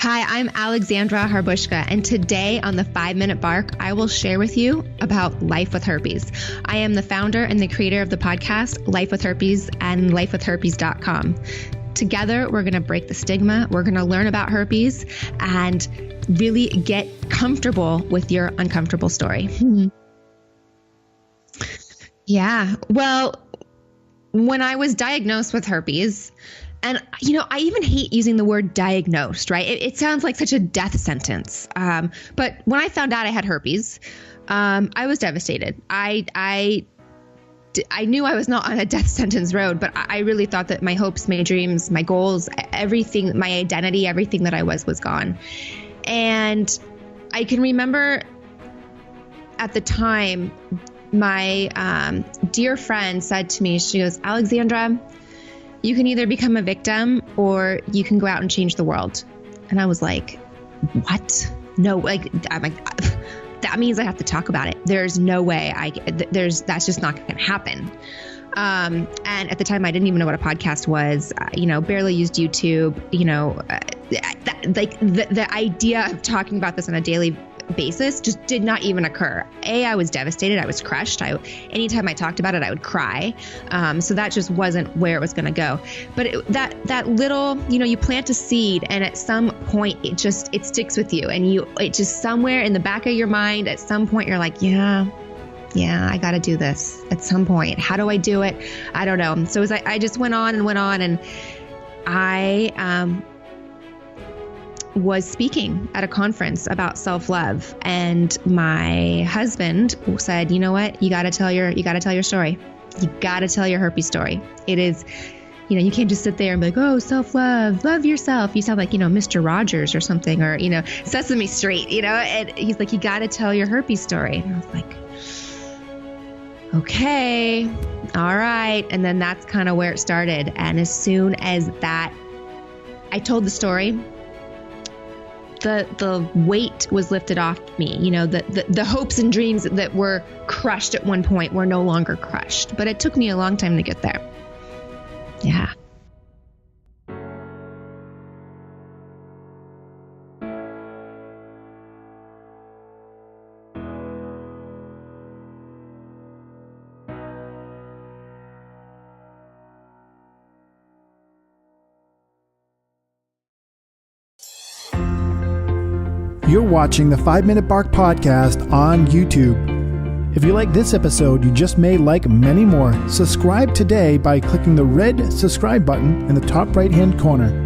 Hi, I'm Alexandra Harbushka, and today on the 5-Minute Bark, I will share with you about life with herpes. I am the founder and the creator of the podcast, Life with Herpes, and lifewithherpes.com. Together, we're going to break the stigma. We're going to learn about herpes and really get comfortable with your uncomfortable story. Yeah, well, when I was diagnosed with herpes, and, I even hate using the word diagnosed, right? It sounds like such a death sentence. But when I found out I had herpes, I was devastated. I knew I was not on a death sentence road, but I really thought that my hopes, my dreams, my goals, everything, my identity, everything that I was gone. And I can remember at the time, my dear friend said to me, she goes, "Alexandra, you can either become a victim or you can go out and change the world." And I was like, what? No, I'm like, that means I have to talk about it. There's no way that's just not going to happen. And at the time I didn't even know what a podcast was, barely used YouTube, the idea of talking about this on a daily basis just did not even occur. I was devastated. I was crushed. Anytime I talked about it, I would cry. So that just wasn't where it was going to go. But that little, you plant a seed, and at some point it sticks with you, and it just somewhere in the back of your mind, at some point you're like, yeah, I got to do this at some point. How do I do it? I don't know. So I just went on, and I, was speaking at a conference about self-love, and my husband said, "You know what? You got to tell your story. You got to tell your herpes story. It is, you can't just sit there and be like, oh, self-love, love yourself. You sound like, Mr. Rogers or something, or, Sesame Street, and he's like, you got to tell your herpes story." And I was like, okay, all right. And then that's kind of where it started. And as soon as that, I told the story, the weight was lifted off me. The hopes and dreams that were crushed at one point were no longer crushed. But it took me a long time to get there. Yeah. You're watching the 5-Minute Bark podcast on YouTube. If you like this episode, you just may like many more. Subscribe today by clicking the red subscribe button in the top right-hand corner.